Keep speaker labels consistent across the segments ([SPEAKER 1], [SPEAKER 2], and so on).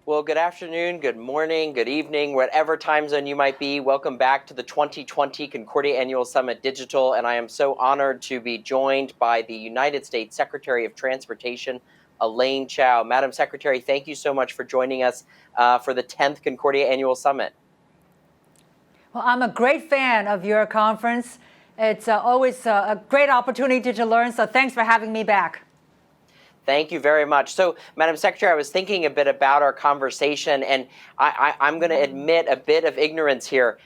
[SPEAKER 1] Well, good afternoon, good morning, good evening, whatever time zone you might be. Welcome back to the 2020 Concordia Annual Summit Digital, and I am so honored to be joined by the United States Secretary of Transportation, Elaine Chao. Madam Secretary, thank you so much for joining us for the 10th Concordia Annual Summit.
[SPEAKER 2] Well, I'm a great fan of your conference. It's always a great opportunity to learn, so thanks for having me back.
[SPEAKER 1] Thank you very much. So, Madam Secretary, I was thinking a bit about our conversation, and I'm going to admit a bit of ignorance here.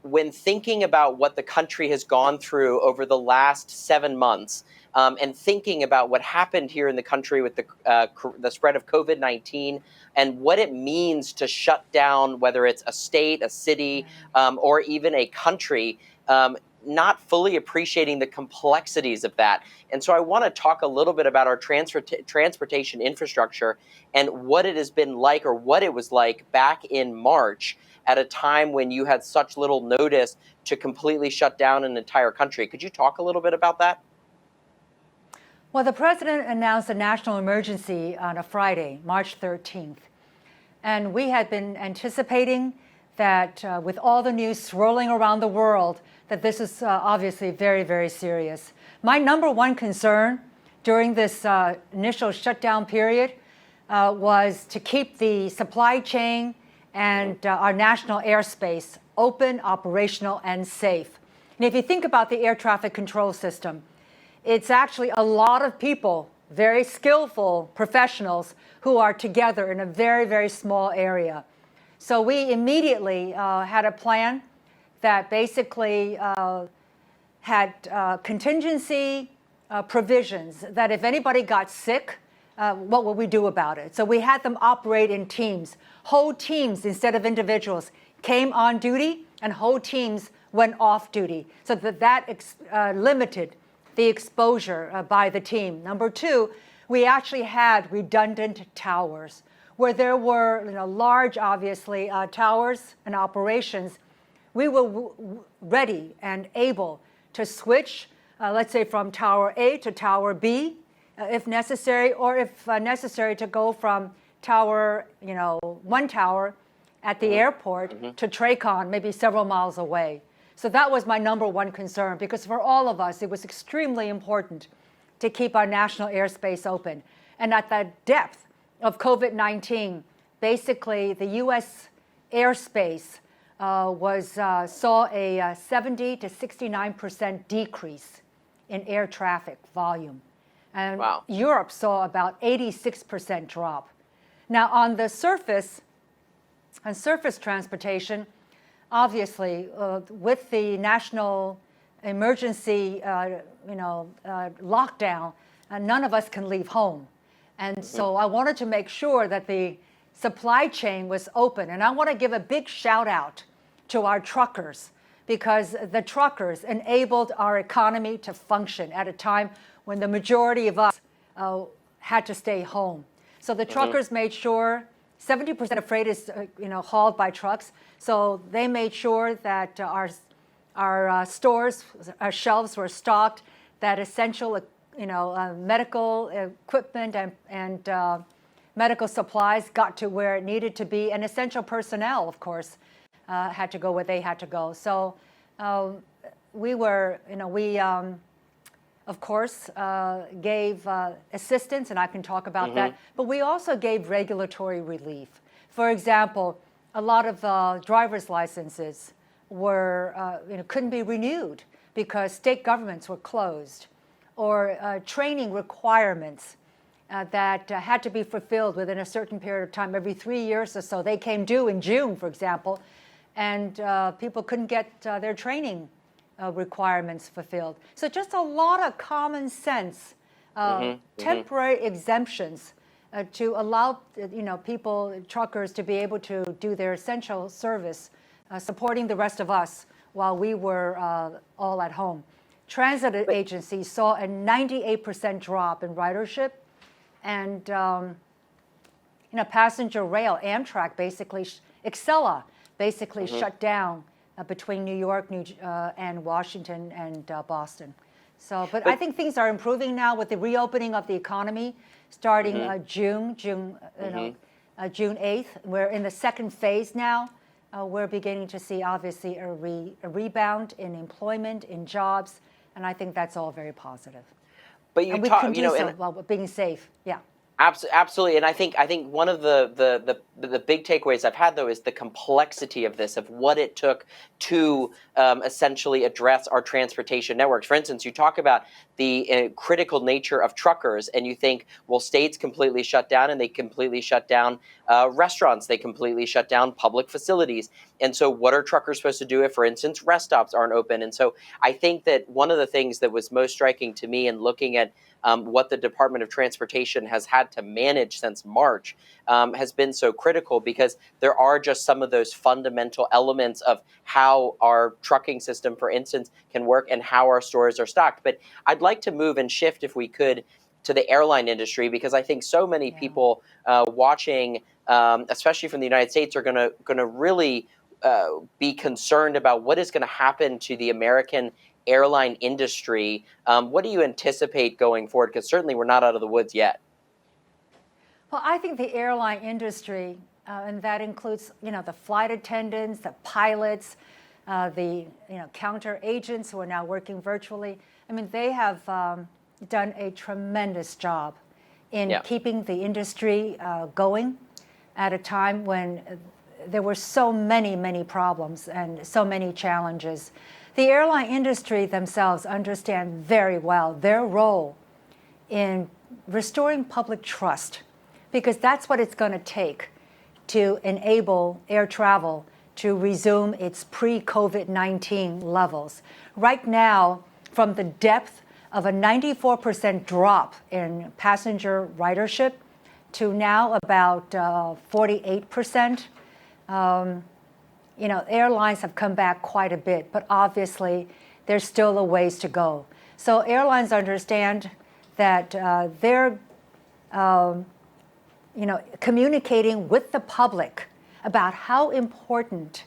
[SPEAKER 1] When thinking about what the country has gone through over the last 7 months, and thinking about what happened here in the country with the spread of COVID-19 and what it means to shut down, whether it's a state, a city, or even a country, not fully appreciating the complexities of that. And so I want to talk a little bit about our transportation infrastructure and what it has been like, or what it was like back in March at a time when you had such little notice to completely shut down an entire country. Could you talk a little bit about that?
[SPEAKER 2] Well, the president announced a national emergency on a Friday, March 13th. And we had been anticipating that with all the news swirling around the world, that this is obviously very, very serious. My number one concern during this initial shutdown period was to keep the supply chain and our national airspace open, operational, and safe. And if you think about the air traffic control system, it's actually a lot of people, very skillful professionals, who are together in a very, very small area. So we immediately had a plan that basically had contingency provisions that if anybody got sick, what would we do about it? So we had them operate in teams. Whole teams, instead of individuals, came on duty, and whole teams went off duty, so that limited the exposure by the team. Number two, we actually had redundant towers where there were large, obviously, towers and operations. We were ready and able to switch, let's say, from Tower A to Tower B, if necessary, or if necessary, to go from tower, one tower at the airport to TRACON, maybe several miles away. So that was my number one concern, because for all of us, it was extremely important to keep our national airspace open. And at the depth of COVID-19, basically the U.S. airspace saw a 70 to 69% decrease in air traffic volume. And wow. Europe saw about 86% drop. Now on the surface, on surface transportation, obviously with the national emergency lockdown, none of us can leave home. And so I wanted to make sure that the supply chain was open. And I want to give a big shout out to our truckers, because the truckers enabled our economy to function at a time when the majority of us had to stay home. So the truckers made sure 70% of freight is hauled by trucks. So they made sure that our stores, our shelves were stocked, that essential medical equipment and medical supplies got to where it needed to be, and essential personnel, of course, had to go where they had to go. So we were, of course, gave assistance, and I can talk about that, but we also gave regulatory relief. For example, a lot of driver's licenses were, couldn't be renewed because state governments were closed, or training requirements that had to be fulfilled within a certain period of time, every 3 years or so. They came due in June, for example, and people couldn't get their training requirements fulfilled. So just a lot of common sense, temporary exemptions to allow people, truckers, to be able to do their essential service, supporting the rest of us while we were all at home. Transit agencies saw a 98% drop in ridership, and passenger rail, Amtrak basically, Excella basically shut down between New York and Washington and Boston. So, but I think things are improving now with the reopening of the economy starting June, June 8th. We're in the second phase now. We're beginning to see, obviously, a rebound in employment, in jobs, and I think that's all very positive.
[SPEAKER 1] But you
[SPEAKER 2] and we
[SPEAKER 1] talk,
[SPEAKER 2] can
[SPEAKER 1] you
[SPEAKER 2] do
[SPEAKER 1] know,
[SPEAKER 2] so
[SPEAKER 1] and
[SPEAKER 2] while being safe. Yeah.
[SPEAKER 1] Absolutely, and I think one of the big takeaways I've had though is the complexity of this, of what it took to essentially address our transportation networks. For instance, you talk about the critical nature of truckers, and you think, well, states completely shut down, and they completely shut down restaurants, they completely shut down public facilities, and so what are truckers supposed to do if, for instance, rest stops aren't open? And so I think that one of the things that was most striking to me in looking at what the Department of Transportation has had to manage since March has been so critical, because there are just some of those fundamental elements of how our trucking system, for instance, can work and how our stores are stocked. But I'd like to move and shift, if we could, to the airline industry, because I think so many people watching, especially from the United States, are going to really be concerned about what is going to happen to the American airline industry. What do you anticipate going forward? Because certainly we're not out of the woods yet.
[SPEAKER 2] Well, I think the airline industry, and that includes, the flight attendants, the pilots, the counter agents who are now working virtually. I mean, they have done a tremendous job in keeping the industry going at a time when there were so many problems and so many challenges. The airline industry themselves understand very well their role in restoring public trust, because that's what it's going to take to enable air travel to resume its pre-COVID-19 levels. Right now, from the depth of a 94% drop in passenger ridership to now about 48%, airlines have come back quite a bit, but obviously there's still a ways to go. So airlines understand that they're communicating with the public about how important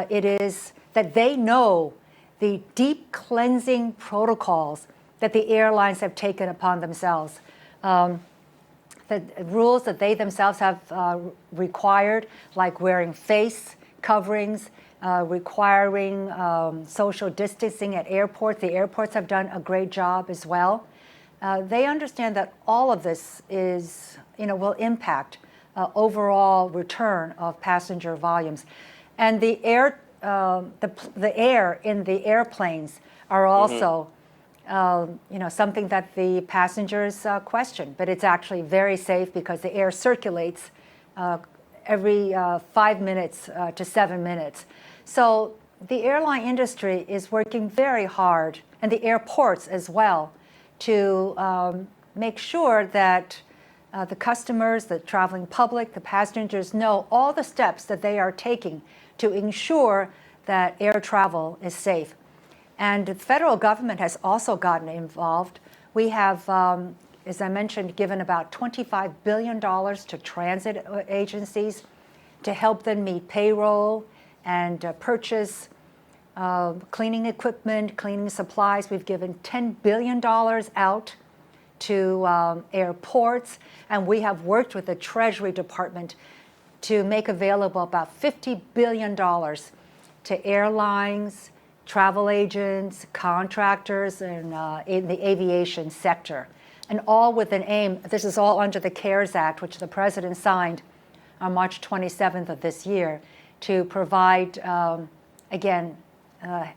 [SPEAKER 2] it is that they know the deep cleansing protocols that the airlines have taken upon themselves. The rules that they themselves have required, like wearing face coverings, requiring social distancing at airports. The airports have done a great job as well. They understand that all of this will impact overall return of passenger volumes, and the air in the airplanes are also something that the passengers question, but it's actually very safe because the air circulates every 5 minutes to 7 minutes. So the airline industry is working very hard, and the airports as well, to make sure that the customers, the traveling public, the passengers know all the steps that they are taking to ensure that air travel is safe. And the federal government has also gotten involved. We have, as I mentioned, given about $25 billion to transit agencies to help them meet payroll and purchase cleaning equipment, cleaning supplies. We've given $10 billion out to airports, and we have worked with the Treasury Department to make available about $50 billion to airlines, travel agents, contractors, and in the aviation sector. And all with an aim, this is all under the CARES Act, which the President signed on March 27th of this year, to provide,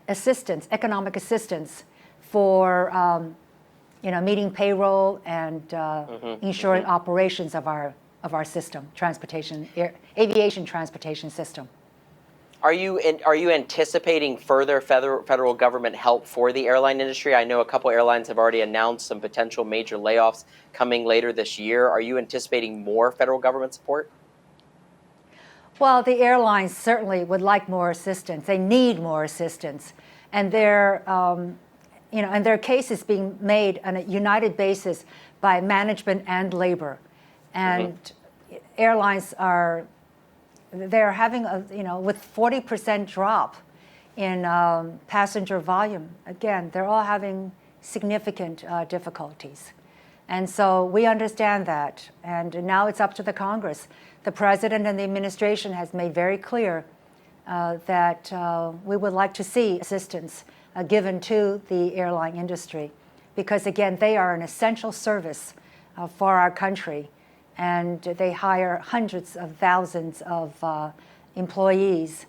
[SPEAKER 2] assistance, economic assistance for meeting payroll and ensuring operations of our system, aviation transportation system.
[SPEAKER 1] Are you anticipating further federal government help for the airline industry? I know a couple airlines have already announced some potential major layoffs coming later this year. Are you anticipating more federal government support?
[SPEAKER 2] Well, the airlines certainly would like more assistance. They need more assistance, and their case is being made on a united basis by management and labor, and airlines they're having with 40% drop in passenger volume. Again, they're all having significant difficulties, And so we understand that. And now it's up to the Congress. The president and the administration has made very clear that we would like to see assistance given to the airline industry, because again, they are an essential service for our country, and they hire hundreds of thousands of employees.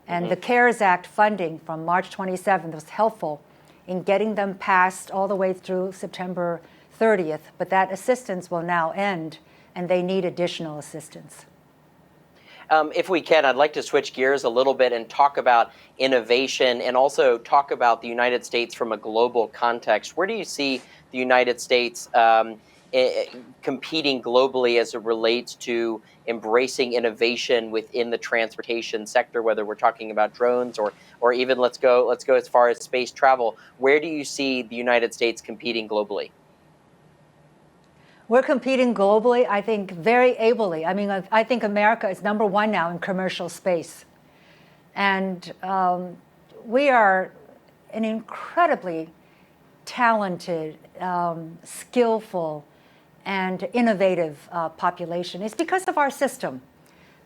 [SPEAKER 2] And the CARES Act funding from March 27th was helpful in getting them passed all the way through September 30th, but that assistance will now end, and they need additional assistance.
[SPEAKER 1] If we can, I'd like to switch gears a little bit and talk about innovation and also talk about the United States from a global context. Where do you see the United States competing globally as it relates to embracing innovation within the transportation sector, whether we're talking about drones or even let's go as far as space travel? Where do you see the United States competing globally?
[SPEAKER 2] We're competing globally, I think, very ably. I mean, I think America is number one now in commercial space. And we are an incredibly talented, skillful, and innovative population. It's because of our system.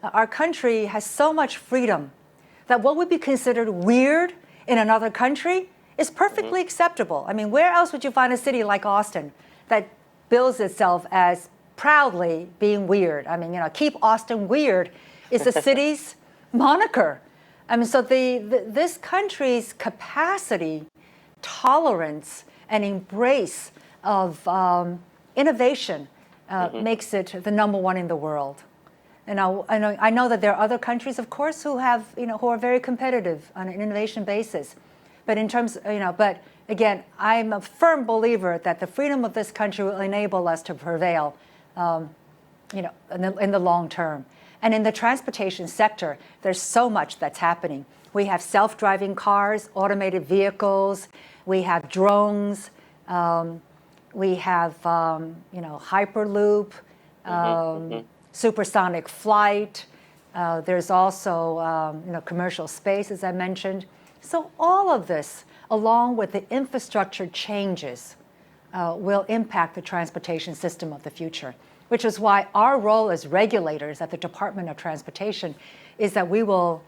[SPEAKER 2] Our country has so much freedom that what would be considered weird in another country is perfectly acceptable. I mean, where else would you find a city like Austin that bills itself as proudly being weird? I mean, keep Austin weird is the city's moniker. I mean, so this country's capacity, tolerance, and embrace of innovation makes it the number one in the world. And I know that there are other countries, of course, who have, who are very competitive on an innovation basis. But in terms, but again, I'm a firm believer that the freedom of this country will enable us to prevail, in the long term. And in the transportation sector, there's so much that's happening. We have self-driving cars, automated vehicles, we have drones, we have, Hyperloop, supersonic flight. There's also, commercial space, as I mentioned. So all of this, along with the infrastructure changes, will impact the transportation system of the future, which is why our role as regulators at the Department of Transportation is that we're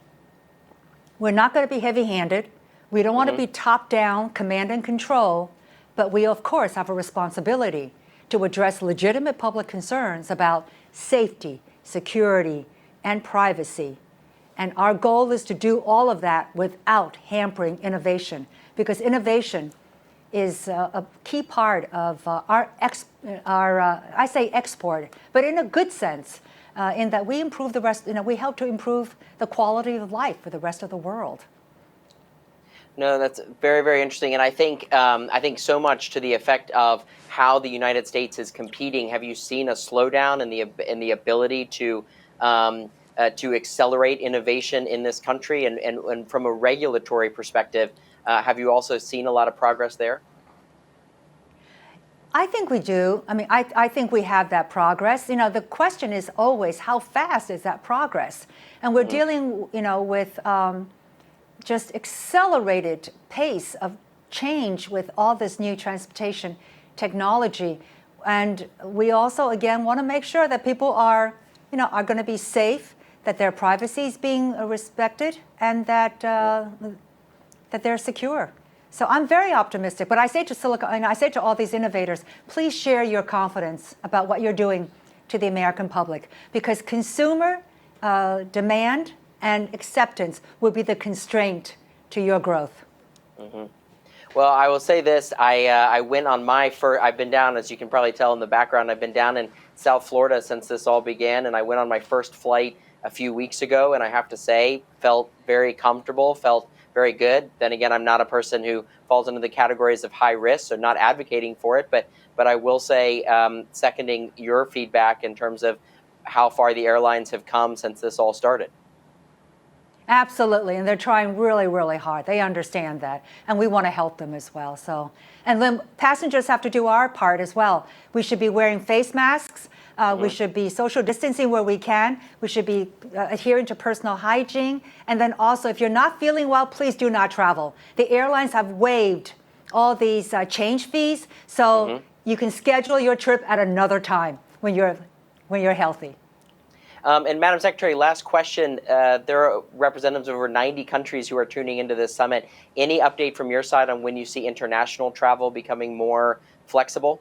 [SPEAKER 2] not going to be heavy-handed. We don't want to be top-down, command and control, but we, of course, have a responsibility to address legitimate public concerns about safety, security, and privacy. And our goal is to do all of that without hampering innovation, because innovation is a key part of I say export, but in a good sense, in that we improve the rest, we help to improve the quality of life for the rest of the world.
[SPEAKER 1] No, that's very, very interesting, and I think so much to the effect of how the United States is competing. Have you seen a slowdown in the ability to accelerate innovation in this country, and from a regulatory perspective, have you also seen a lot of progress there?
[SPEAKER 2] I think we do. I mean, I think we have that progress. The question is always, how fast is that progress? And we're dealing, with just accelerated pace of change with all this new transportation technology. And we also, again, want to make sure that people are going to be safe, that their privacy is being respected, and that they're secure. So I'm very optimistic. But I say to all these innovators, please share your confidence about what you're doing to the American public, because consumer demand and acceptance will be the constraint to your growth.
[SPEAKER 1] Well, I will say this. I went on my first, I've been down, as you can probably tell in the background, I've been down in South Florida since this all began, and I went on my first flight a few weeks ago, and I have to say, felt very comfortable, felt very good. Then again, I'm not a person who falls into the categories of high risk, so not advocating for it, but I will say, seconding your feedback in terms of how far the airlines have come since this all started.
[SPEAKER 2] Absolutely, and they're trying really, really hard. They understand that, and we want to help them as well. So, and then passengers have to do our part as well. We should be wearing face masks. We should be social distancing where we can. We should be adhering to personal hygiene. And then also, if you're not feeling well, please do not travel. The airlines have waived all these change fees, so you can schedule your trip at another time when you're healthy.
[SPEAKER 1] And Madam Secretary, last question. There are representatives of over 90 countries who are tuning into this summit. Any update from your side on when you see international travel becoming more flexible?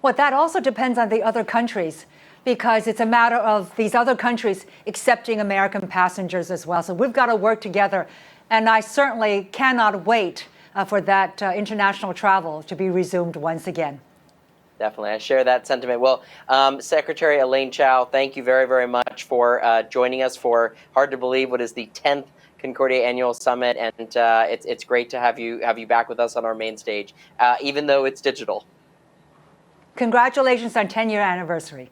[SPEAKER 2] Well, that also depends on the other countries, because it's a matter of these other countries accepting American passengers as well. So we've got to work together. And I certainly cannot wait for that international travel to be resumed once again.
[SPEAKER 1] Definitely. I share that sentiment. Well, Secretary Elaine Chao, thank you very, very much for joining us for, hard to believe, what is the 10th Concordia Annual Summit. And it's great to have you back with us on our main stage, even though it's digital.
[SPEAKER 2] Congratulations on 10-year anniversary.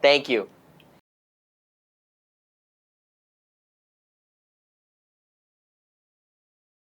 [SPEAKER 1] Thank you.